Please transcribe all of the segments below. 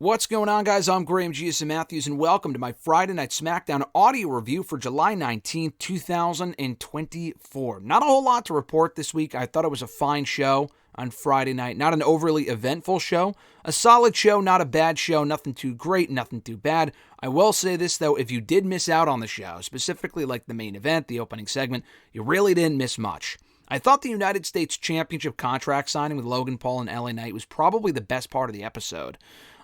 What's going on, guys? I'm Graham G.S. Matthews, and welcome to my Friday Night SmackDown audio review for July 19th, 2024. Not a whole lot to report this week. I thought it was a fine show on Friday night. Not an overly eventful show. A solid show, not a bad show. Nothing too great, nothing too bad. I will say this, though. If you did miss out on the show, specifically like the main event, the opening segment, you really didn't miss much. I thought the United States Championship contract signing with Logan Paul and LA Knight was probably the best part of the episode.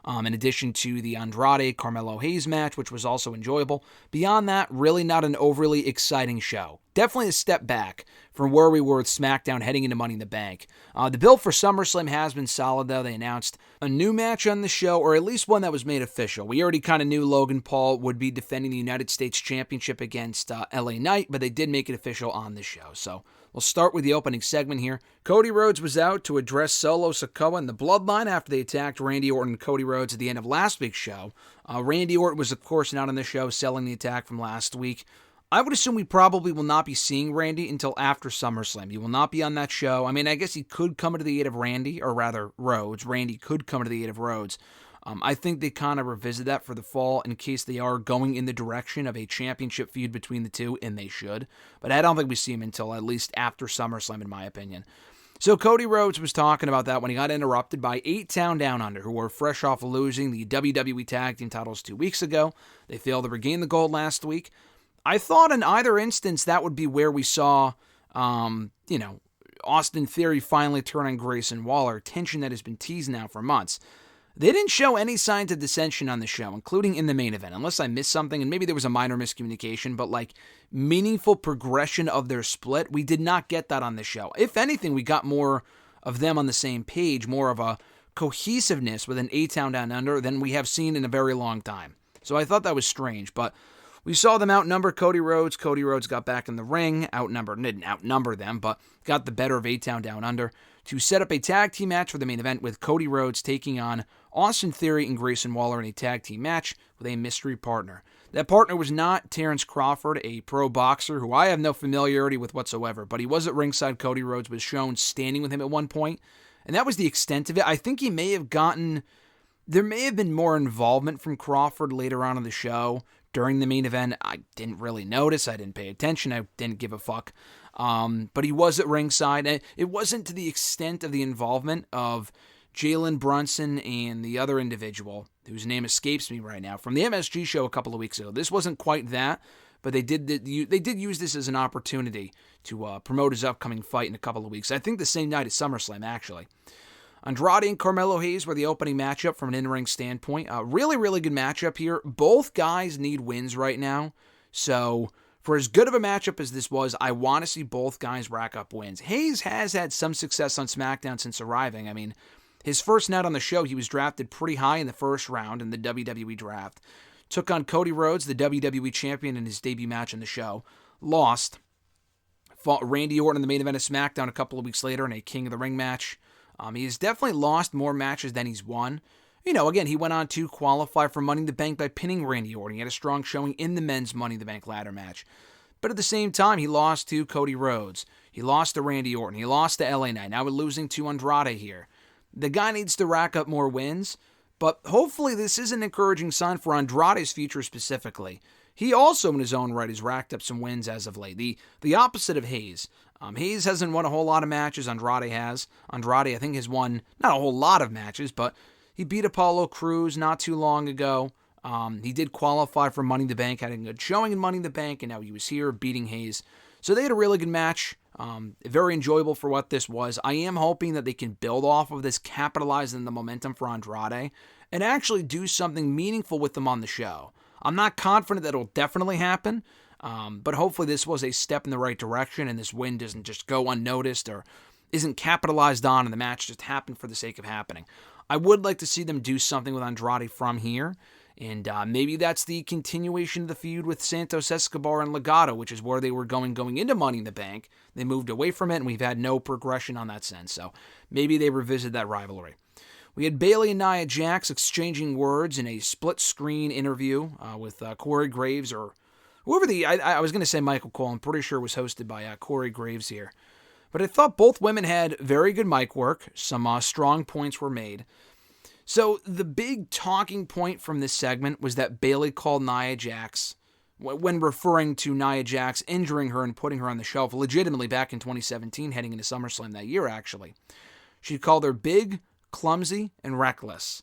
In addition to the Andrade Carmelo Hayes match, which was also enjoyable. Beyond that, really not an overly exciting show. Definitely a step back from where we were with SmackDown heading into Money in the Bank. The build for SummerSlam has been solid, though. They announced a new match on the show, or at least one that was made official. We already kind of knew Logan Paul would be defending the United States Championship against LA Knight, but they did make it official on the show. So we'll start with the opening segment here. Cody Rhodes was out to address Solo Sikoa and the Bloodline after they attacked Randy Orton and Cody Rhodes at the end of last week's show. Randy Orton was, of course, not on the show, selling the attack from last week. I would assume we probably will not be seeing Randy until after SummerSlam. He will not be on that show. I mean, I guess he could come to the aid of Randy, or rather, Rhodes. Randy could come to the aid of Rhodes. I think they kind of revisit that for the fall in case they are going in the direction of a championship feud between the two, and they should. But I don't think we see him until at least after SummerSlam, in my opinion. So Cody Rhodes was talking about that when he got interrupted by 8-Town Down Under, who were fresh off losing the WWE Tag Team titles 2 weeks ago. They failed to regain the gold last week. I thought in either instance that would be where we saw, Austin Theory finally turn on Grayson Waller, tension that has been teased now for months. They didn't show any signs of dissension on the show, including in the main event, unless I missed something, and maybe there was a minor miscommunication, but like meaningful progression of their split, we did not get that on the show. If anything, we got more of them on the same page, more of a cohesiveness with an 8-Town Down Under than we have seen in a very long time. So I thought that was strange, but we saw them outnumber Cody Rhodes. Cody Rhodes got back in the ring, didn't outnumber them, but got the better of 8-Town Down Under to set up a tag team match for the main event with Cody Rhodes taking on Austin Theory and Grayson Waller in a tag team match with a mystery partner. That partner was not Terrence Crawford, a pro boxer who I have no familiarity with whatsoever, but he was at ringside. Cody Rhodes was shown standing with him at one point, and that was the extent of it. I think there may have been more involvement from Crawford later on in the show. During the main event, I didn't really notice. I didn't pay attention. I didn't give a fuck. But he was at ringside. And it wasn't to the extent of the involvement of Jalen Brunson and the other individual, whose name escapes me right now, from the MSG show a couple of weeks ago. This wasn't quite that, but they did use this as an opportunity to promote his upcoming fight in a couple of weeks. I think the same night as SummerSlam, actually. Andrade and Carmelo Hayes were the opening matchup from an in-ring standpoint. Really, really good matchup here. Both guys need wins right now. So for as good of a matchup as this was, I want to see both guys rack up wins. Hayes has had some success on SmackDown since arriving. I mean, his first night on the show, he was drafted pretty high in the first round in the WWE draft. Took on Cody Rhodes, the WWE champion, in his debut match on the show. Lost. Fought Randy Orton in the main event of SmackDown a couple of weeks later in a King of the Ring match. He has definitely lost more matches than he's won. Again, he went on to qualify for Money in the Bank by pinning Randy Orton. He had a strong showing in the men's Money in the Bank ladder match. But at the same time, he lost to Cody Rhodes. He lost to Randy Orton. He lost to LA Knight. Now we're losing to Andrade here. The guy needs to rack up more wins, but hopefully this is an encouraging sign for Andrade's future specifically. He also, in his own right, has racked up some wins as of late. The opposite of Hayes. Hayes hasn't won a whole lot of matches. Andrade has. Andrade, I think, has won not a whole lot of matches, but he beat Apollo Crews not too long ago. He did qualify for Money in the Bank, had a good showing in Money in the Bank, and now he was here beating Hayes. So they had a really good match. Very enjoyable for what this was. I am hoping that they can build off of this, capitalize on the momentum for Andrade, and actually do something meaningful with them on the show. I'm not confident that it'll definitely happen, but hopefully this was a step in the right direction and this win doesn't just go unnoticed or isn't capitalized on and the match just happened for the sake of happening. I would like to see them do something with Andrade from here, and maybe that's the continuation of the feud with Santos Escobar and Legado, which is where they were going into Money in the Bank. They moved away from it, and we've had no progression on that sense, so maybe they revisit that rivalry. We had Bayley and Nia Jax exchanging words in a split-screen interview with Corey Graves, or whoever I was going to say Michael Cole. I'm pretty sure it was hosted by Corey Graves here. But I thought both women had very good mic work. Some strong points were made. So the big talking point from this segment was that Bayley called Nia Jax, when referring to Nia Jax injuring her and putting her on the shelf, legitimately back in 2017, heading into SummerSlam that year, actually. She called her big, clumsy, and reckless.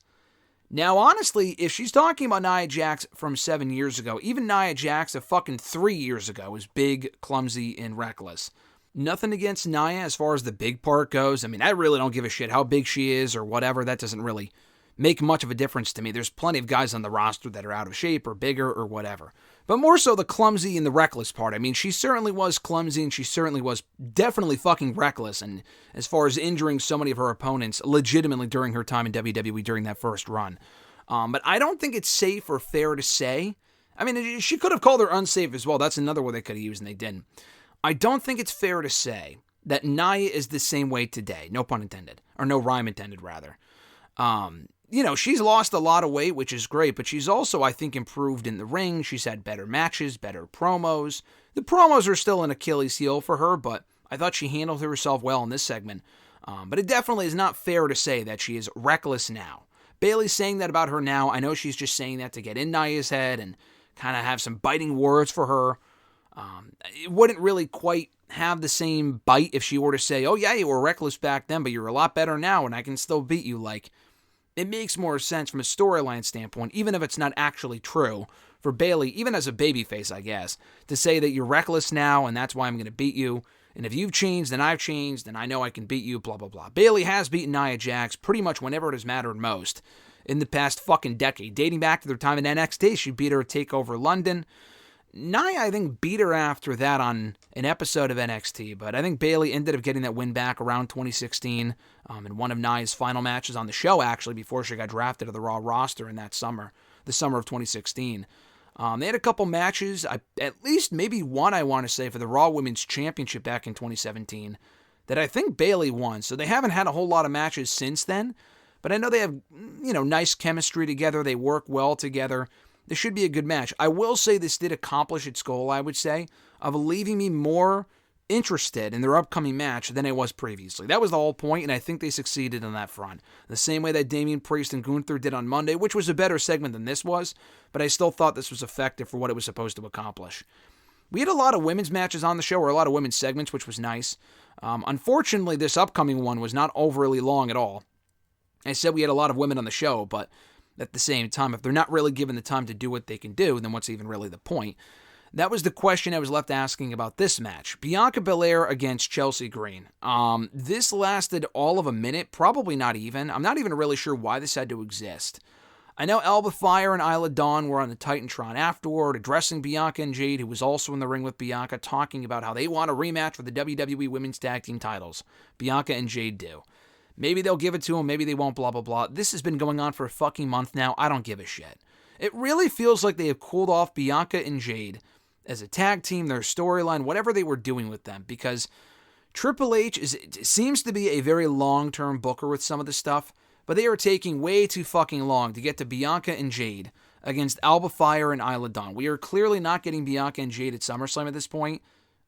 Now, honestly, if she's talking about Nia Jax from 7 years ago, even Nia Jax of fucking 3 years ago was big, clumsy, and reckless. Nothing against Nia as far as the big part goes. I mean, I really don't give a shit how big she is or whatever. That doesn't really make much of a difference to me. There's plenty of guys on the roster that are out of shape or bigger or whatever. But more so the clumsy and the reckless part. I mean, she certainly was clumsy and she certainly was definitely fucking reckless. And as far as injuring so many of her opponents legitimately during her time in WWE during that first run. But I don't think it's safe or fair to say. I mean, she could have called her unsafe as well. That's another word they could have used and they didn't. I don't think it's fair to say that Nia is the same way today. No pun intended. Or no rhyme intended, rather. She's lost a lot of weight, which is great, but she's also, I think, improved in the ring. She's had better matches, better promos. The promos are still an Achilles heel for her, but I thought she handled herself well in this segment. But it definitely is not fair to say that she is reckless now. Bayley's saying that about her now. I know she's just saying that to get in Nia's head and kind of have some biting words for her. It wouldn't really quite have the same bite if she were to say, oh yeah, you were reckless back then, but you're a lot better now and I can still beat you. Like, it makes more sense from a storyline standpoint, even if it's not actually true, for Bayley, even as a babyface, I guess, to say that you're reckless now and that's why I'm going to beat you. And if you've changed, then I've changed, and I know I can beat you, blah, blah, blah. Bayley has beaten Nia Jax pretty much whenever it has mattered most in the past fucking decade. Dating back to their time in NXT, she beat her at TakeOver London. Nia, I think, beat her after that on an episode of NXT, but I think Bayley ended up getting that win back around 2016 in one of Nia's final matches on the show, actually, before she got drafted to the Raw roster in that summer, the summer of 2016. They had a couple matches, at least maybe one, I want to say, for the Raw Women's Championship back in 2017, that I think Bayley won. So they haven't had a whole lot of matches since then, but I know they have, nice chemistry together. They work well together. This should be a good match. I will say this did accomplish its goal, I would say, of leaving me more interested in their upcoming match than I was previously. That was the whole point, and I think they succeeded on that front. The same way that Damian Priest and Gunther did on Monday, which was a better segment than this was, but I still thought this was effective for what it was supposed to accomplish. We had a lot of women's matches on the show, or a lot of women's segments, which was nice. Unfortunately, this upcoming one was not overly long at all. I said we had a lot of women on the show, but at the same time, if they're not really given the time to do what they can do, then what's even really the point? That was the question I was left asking about this match. Bianca Belair against Chelsea Green. This lasted all of a minute, probably not even. I'm not even really sure why this had to exist. I know Alba, Fyre, and Isla Dawn were on the Titantron afterward, addressing Bianca and Jade, who was also in the ring with Bianca, talking about how they want a rematch for the WWE Women's Tag Team titles. Bianca and Jade do. Maybe they'll give it to them, maybe they won't, blah, blah, blah. This has been going on for a fucking month now. I don't give a shit. It really feels like they have cooled off Bianca and Jade as a tag team, their storyline, whatever they were doing with them, because Triple H seems to be a very long-term booker with some of this stuff, but they are taking way too fucking long to get to Bianca and Jade against Alba, Fyre, and Isla Dawn. We are clearly not getting Bianca and Jade at SummerSlam at this point,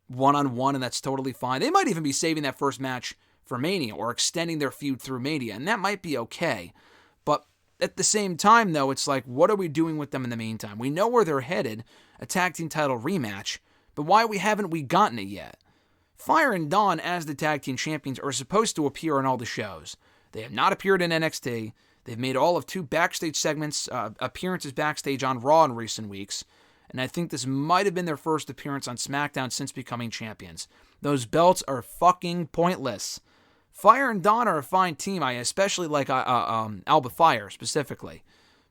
one-on-one, and that's totally fine. They might even be saving that first match for Mania, or extending their feud through Mania, and that might be okay. But at the same time, though, it's like, what are we doing with them in the meantime? We know where they're headed, a tag team title rematch, but why haven't we gotten it yet? Fyre and Dawn, as the tag team champions, are supposed to appear on all the shows. They have not appeared in NXT. They've made all of 2 backstage segments, appearances backstage on Raw in recent weeks, and I think this might have been their first appearance on SmackDown since becoming champions. Those belts are fucking pointless. Fyre and Dawn are a fine team. I especially like Alba Fyre specifically.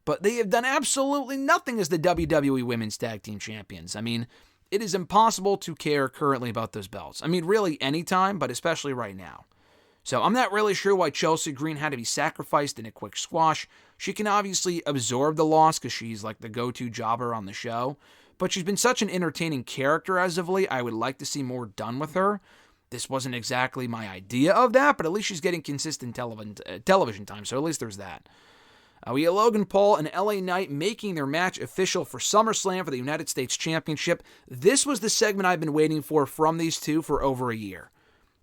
But they have done absolutely nothing as the WWE Women's Tag Team Champions. I mean, it is impossible to care currently about those belts. I mean, really anytime, but especially right now. So I'm not really sure why Chelsea Green had to be sacrificed in a quick squash. She can obviously absorb the loss because she's like the go-to jobber on the show. But she's been such an entertaining character as of late. I would like to see more done with her. This wasn't exactly my idea of that, but at least she's getting consistent television time, so at least there's that. We had Logan Paul and LA Knight making their match official for SummerSlam for the United States Championship. This was the segment I've been waiting for from these two for over a year.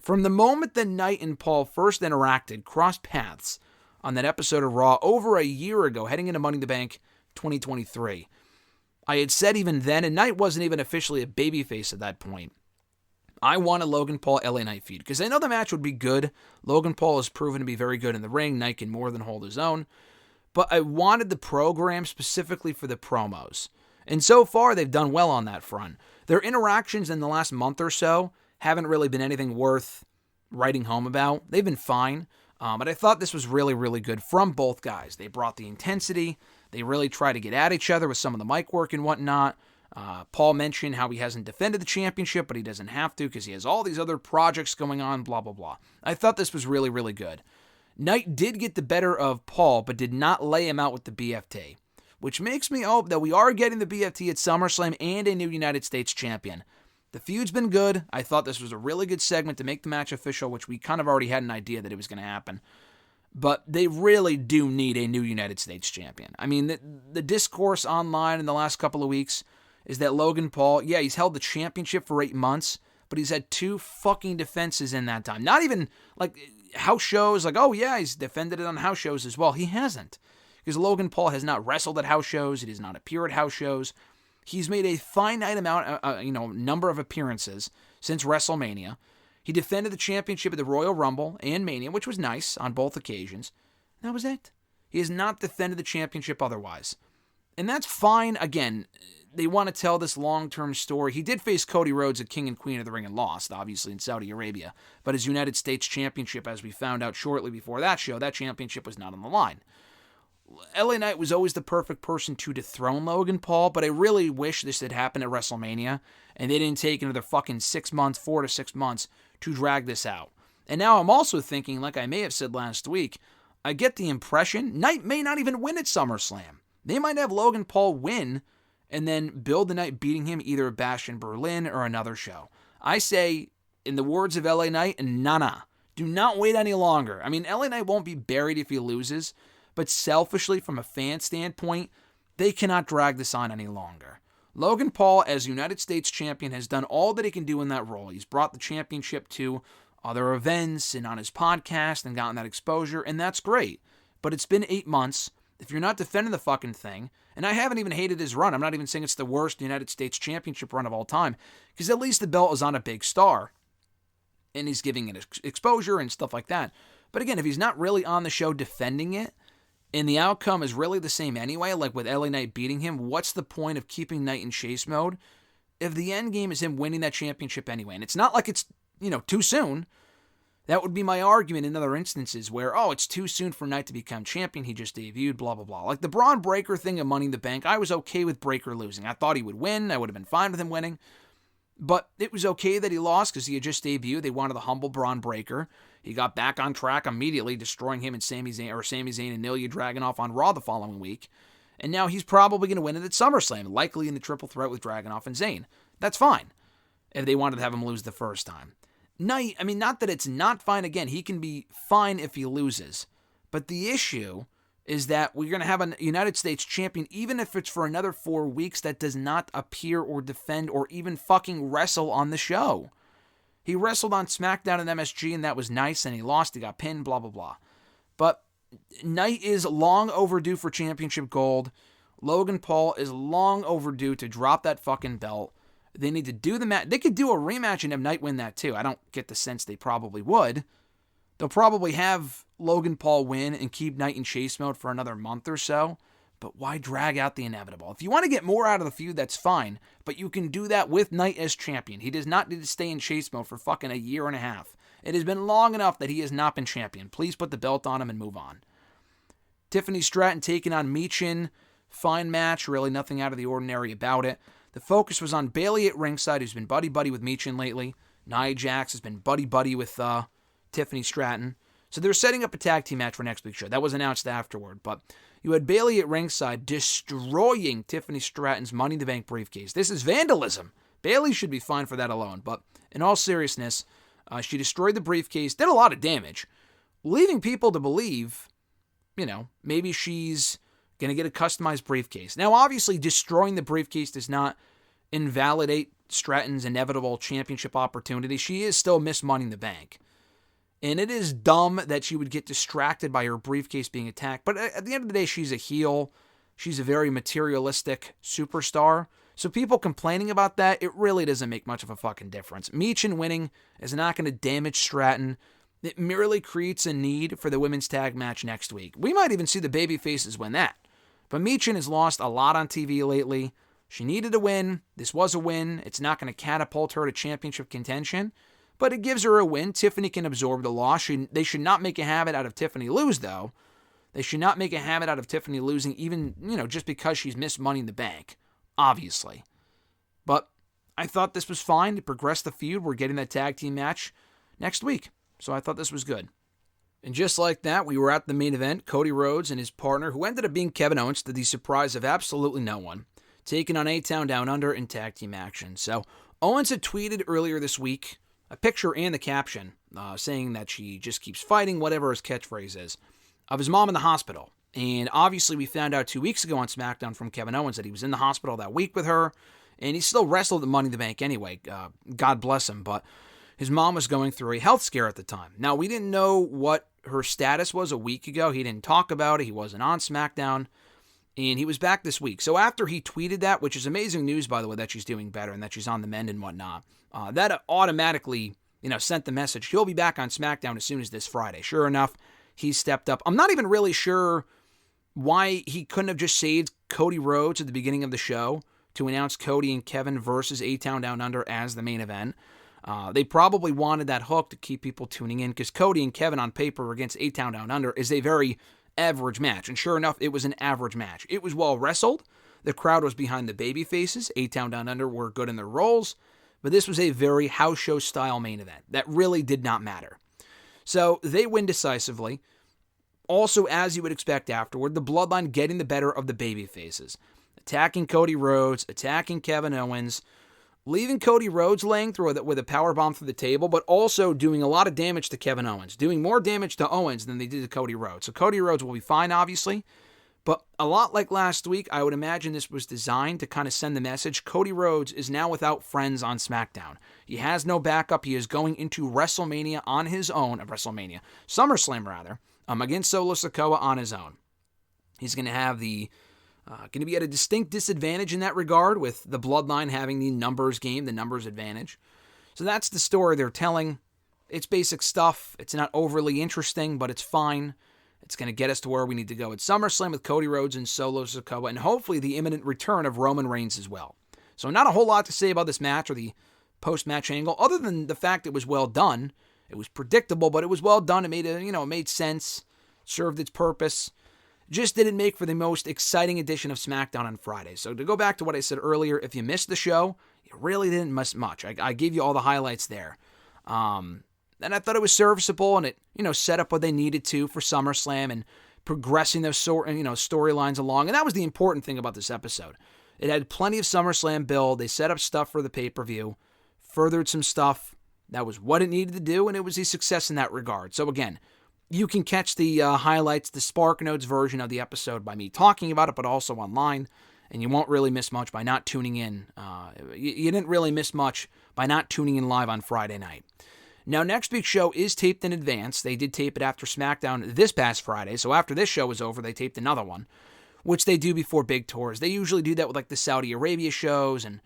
From the moment that Knight and Paul first interacted, crossed paths, on that episode of Raw over a year ago, heading into Money in the Bank 2023. I had said even then, and Knight wasn't even officially a babyface at that point, I wanted Logan Paul LA Knight feud because I know the match would be good. Logan Paul has proven to be very good in the ring. Knight can more than hold his own. But I wanted the program specifically for the promos. And so far, they've done well on that front. Their interactions in the last month or so haven't really been anything worth writing home about. They've been fine. But I thought this was really, really good from both guys. They brought the intensity. They really tried to get at each other with some of the mic work and whatnot. Paul mentioned how he hasn't defended the championship, but he doesn't have to because he has all these other projects going on, blah, blah, blah. I thought this was really, really good. Knight did get the better of Paul, but did not lay him out with the BFT, which makes me hope that we are getting the BFT at SummerSlam and a new United States champion. The feud's been good. I thought this was a really good segment to make the match official, which we kind of already had an idea that it was going to happen. But they really do need a new United States champion. I mean, the discourse online in the last couple of weeks is that Logan Paul, yeah, he's held the championship for 8 months, but he's had 2 fucking defenses in that time. Not even, like, house shows, like, oh yeah, he's defended it on house shows as well. He hasn't. Because Logan Paul has not wrestled at house shows. He does not appear at house shows. He's made a finite amount, number of appearances since WrestleMania. He defended the championship at the Royal Rumble and Mania, which was nice on both occasions. That was it. He has not defended the championship otherwise. And that's fine. Again, they want to tell this long-term story. He did face Cody Rhodes at King and Queen of the Ring and lost, obviously, in Saudi Arabia. But his United States championship, as we found out shortly before that show, that championship was not on the line. LA Knight was always the perfect person to dethrone Logan Paul, but I really wish this had happened at WrestleMania, and they didn't take another fucking 6 months, 4 to 6 months, to drag this out. And now I'm also thinking, like I may have said last week, I get the impression Knight may not even win at SummerSlam. They might have Logan Paul win, and then build the night beating him either at Bash in Berlin or another show. I say, in the words of LA Knight, nah. Do not wait any longer. I mean, LA Knight won't be buried if he loses, but selfishly, from a fan standpoint, they cannot drag this on any longer. Logan Paul, as United States champion, has done all that he can do in that role. He's brought the championship to other events and on his podcast and gotten that exposure, and that's great. But it's been 8 months. If you're not defending the fucking thing, and I haven't even hated his run. I'm not even saying it's the worst United States championship run of all time, because at least the belt is on a big star, and he's giving it exposure and stuff like that. But again, if he's not really on the show defending it, and the outcome is really the same anyway, like with LA Knight beating him, what's the point of keeping Knight in chase mode if the end game is him winning that championship anyway? And it's not like it's, too soon. That would be my argument in other instances where, it's too soon for Knight to become champion. He just debuted, blah, blah, blah. Like the Braun Breaker thing of Money in the Bank, I was okay with Breaker losing. I thought he would win. I would have been fine with him winning. But it was okay that he lost because he had just debuted. They wanted the humble Braun Breaker. He got back on track immediately, destroying him and Sami Zayn and Ilya Dragunov on Raw the following week. And now he's probably going to win it at SummerSlam, likely in the triple threat with Dragunov and Zayn. That's fine if they wanted to have him lose the first time. Knight, not that it's not fine. Again, he can be fine if he loses. But the issue is that we're going to have a United States champion, even if it's for another 4 weeks, that does not appear or defend or even fucking wrestle on the show. He wrestled on SmackDown and MSG, and that was nice, and he lost, he got pinned, blah, blah, blah. But Knight is long overdue for championship gold. Logan Paul is long overdue to drop that fucking belt. They need to do the match. They could do a rematch and have Knight win that too. I don't get the sense they probably would. They'll probably have Logan Paul win and keep Knight in chase mode for another month or so. But why drag out the inevitable? If you want to get more out of the feud, that's fine. But you can do that with Knight as champion. He does not need to stay in chase mode for fucking a year and a half. It has been long enough that he has not been champion. Please put the belt on him and move on. Tiffany Stratton taking on Michin. Fine match. Really nothing out of the ordinary about it. The focus was on Bayley at ringside, who's been buddy-buddy with Michin lately. Nia Jax has been buddy-buddy with Tiffany Stratton. So they're setting up a tag team match for next week's show. That was announced afterward. But you had Bayley at ringside destroying Tiffany Stratton's Money in the Bank briefcase. This is vandalism. Bayley should be fine for that alone. But in all seriousness, she destroyed the briefcase, did a lot of damage, leaving people to believe, maybe she's going to get a customized briefcase. Now, obviously, destroying the briefcase does not invalidate Stratton's inevitable championship opportunity. She is still Miss Money in the Bank. And it is dumb that she would get distracted by her briefcase being attacked. But at the end of the day, she's a heel. She's a very materialistic superstar. So people complaining about that, it really doesn't make much of a fucking difference. Michin winning is not going to damage Stratton. It merely creates a need for the women's tag match next week. We might even see the babyfaces win that. But Michin has lost a lot on TV lately. She needed a win. This was a win. It's not going to catapult her to championship contention, but it gives her a win. Tiffany can absorb the loss. They should not make a habit out of Tiffany lose, though. They should not make a habit out of Tiffany losing, even, just because she's missed Money in the Bank, obviously. But I thought this was fine to progress the feud. We're getting that tag team match next week. So I thought this was good. And just like that, we were at the main event. Cody Rhodes and his partner, who ended up being Kevin Owens, to the surprise of absolutely no one, taking on A-Town Down Under in tag team action. So Owens had tweeted earlier this week a picture and the caption saying that she just keeps fighting, whatever his catchphrase is, of his mom in the hospital. And obviously we found out 2 weeks ago on SmackDown from Kevin Owens that he was in the hospital that week with her, and he still wrestled at Money in the Bank anyway. God bless him, but his mom was going through a health scare at the time. Now, we didn't know what her status was a week ago. He didn't talk about it. He wasn't on SmackDown, and he was back this week. So after he tweeted that, which is amazing news, by the way, that she's doing better and that she's on the mend and whatnot, that automatically, sent the message. He'll be back on SmackDown as soon as this Friday. Sure enough, he stepped up. I'm not even really sure why he couldn't have just saved Cody Rhodes at the beginning of the show to announce Cody and Kevin versus A-Town Down Under as the main event. They probably wanted that hook to keep people tuning in, because Cody and Kevin on paper against A-Town Down Under is a very average match. And sure enough, it was an average match. It was well wrestled. The crowd was behind the baby faces. A-Town Down Under were good in their roles. But this was a very house show style main event that really did not matter. So they win decisively. Also, as you would expect afterward, the Bloodline getting the better of the baby faces, attacking Cody Rhodes, attacking Kevin Owens, leaving Cody Rhodes laying through it with a powerbomb through the table, but also doing a lot of damage to Kevin Owens, doing more damage to Owens than they did to Cody Rhodes. So Cody Rhodes will be fine, obviously, but a lot like last week, I would imagine this was designed to kind of send the message. Cody Rhodes is now without friends on SmackDown. He has no backup. He is going into WrestleMania on his own, SummerSlam rather, against Solo Sikoa on his own. He's going to have going to be at a distinct disadvantage in that regard, with the Bloodline having the numbers game, the numbers advantage. So that's the story they're telling. It's basic stuff. It's not overly interesting, but it's fine. It's going to get us to where we need to go at SummerSlam with Cody Rhodes and Solo Sikoa, and hopefully the imminent return of Roman Reigns as well. So not a whole lot to say about this match or the post-match angle, other than the fact it was well done. It was predictable, but it was well done. It made sense, served its purpose. Just didn't make for the most exciting edition of SmackDown on Friday. So to go back to what I said earlier, if you missed the show, you really didn't miss much. I gave you all the highlights there. And I thought it was serviceable, and it, set up what they needed to for SummerSlam and progressing those storylines along. And that was the important thing about this episode. It had plenty of SummerSlam build. They set up stuff for the pay-per-view, furthered some stuff. That was what it needed to do, and it was a success in that regard. So again, you can catch the highlights, the Spark Notes version of the episode by me talking about it, but also online, and you won't really miss much by not tuning in. You didn't really miss much by not tuning in live on Friday night. Now, next week's show is taped in advance. They did tape it after SmackDown this past Friday, so after this show was over, they taped another one, which they do before big tours. They usually do that with the Saudi Arabia shows and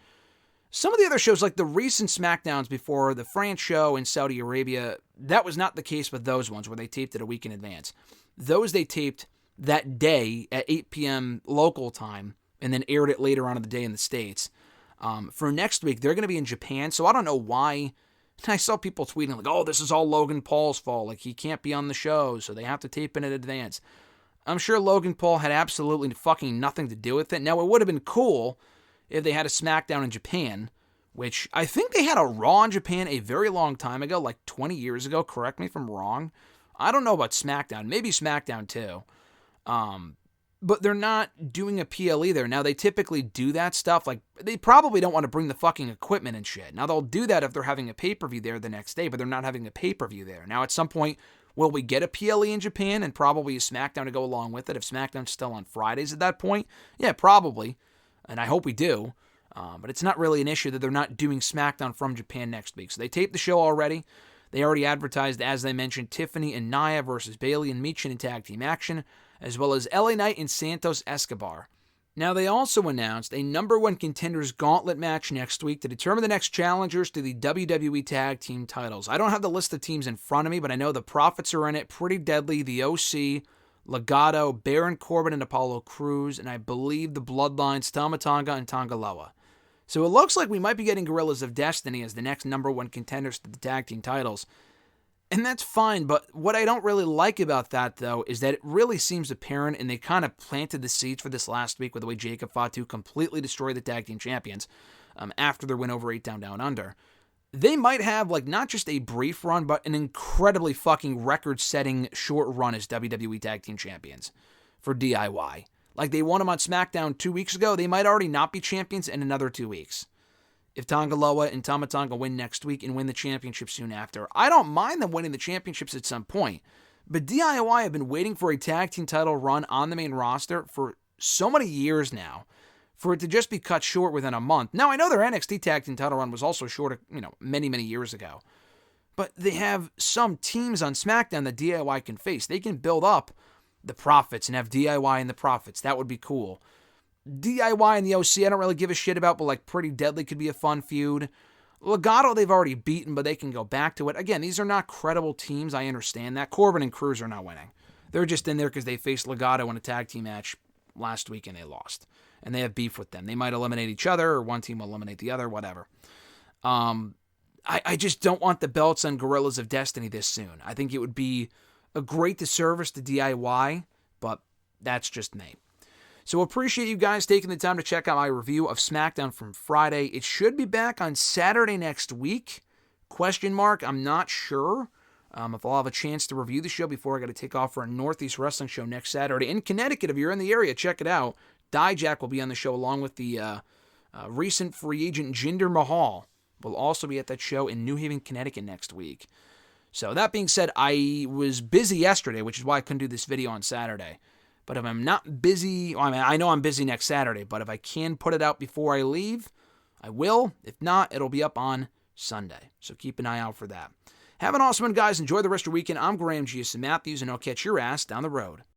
some of the other shows, like the recent SmackDowns before the France show in Saudi Arabia. That was not the case with those ones where they taped it a week in advance. Those they taped that day at 8 p.m. local time and then aired it later on in the day in the States. For next week, they're going to be in Japan, so I don't know why. I saw people tweeting oh, this is all Logan Paul's fault. He can't be on the show, so they have to tape it in advance. I'm sure Logan Paul had absolutely fucking nothing to do with it. Now, it would have been cool if they had a SmackDown in Japan, which I think they had a Raw in Japan a very long time ago, 20 years ago. Correct me if I'm wrong. I don't know about SmackDown. Maybe SmackDown too. But they're not doing a PLE there. Now, they typically do that stuff. They probably don't want to bring the fucking equipment and shit. Now, they'll do that if they're having a pay-per-view there the next day, but they're not having a pay-per-view there. Now, at some point, will we get a PLE in Japan and probably a SmackDown to go along with it if SmackDown's still on Fridays at that point? Yeah, probably. And I hope we do. But it's not really an issue that they're not doing SmackDown from Japan next week. So they taped the show already. They already advertised, as I mentioned, Tiffany and Nia versus Bayley and Michin in tag team action, as well as LA Knight and Santos Escobar. Now, they also announced a number one contenders gauntlet match next week to determine the next challengers to the WWE Tag Team titles. I don't have the list of teams in front of me, but I know the Profits are in it, Pretty Deadly, the OC, Legado, Baron Corbin and Apollo Crews, and I believe the Bloodlines, Tama Tonga and Tonga Loa. So it looks like we might be getting Guerrillas of Destiny as the next number one contenders to the tag team titles. And that's fine, but what I don't really like about that, though, is that it really seems apparent, and they kind of planted the seeds for this last week with the way Jacob Fatu completely destroyed the tag team champions after their win over 8 Down Under. They might have, not just a brief run, but an incredibly fucking record-setting short run as WWE Tag Team Champions for DIY. They won them on SmackDown 2 weeks ago. They might already not be champions in another 2 weeks. If Tonga Loa and Tama Tonga win next week and win the championship soon after, I don't mind them winning the championships at some point. But DIY have been waiting for a tag team title run on the main roster for so many years now, for it to just be cut short within a month. Now, I know their NXT tag team title run was also short, many, many years ago. But they have some teams on SmackDown that DIY can face. They can build up the Profits and have DIY and the Profits. That would be cool. DIY and the OC, I don't really give a shit about, but Pretty Deadly could be a fun feud. Legado, they've already beaten, but they can go back to it. Again, these are not credible teams. I understand that. Corbin and Cruz are not winning. They're just in there because they faced Legado in a tag team match last week and they lost. And they have beef with them. They might eliminate each other, or one team will eliminate the other, whatever. I just don't want the belts on Guerrillas of Destiny this soon. I think it would be a great disservice to DIY, but that's just me. So appreciate you guys taking the time to check out my review of SmackDown from Friday. It should be back on Saturday next week? ? I'm not sure if I'll have a chance to review the show before I got to take off for a Northeast Wrestling show next Saturday in Connecticut. If you're in the area, check it out. Dijak will be on the show along with the recent free agent Jinder Mahal. Will also be at that show in New Haven, Connecticut next week. So that being said, I was busy yesterday, which is why I couldn't do this video on Saturday. But if I'm not busy, I know I'm busy next Saturday, but if I can put it out before I leave, I will. If not, it'll be up on Sunday. So keep an eye out for that. Have an awesome one, guys. Enjoy the rest of your weekend. I'm Graham G.S. Matthews, and I'll catch your ass down the road.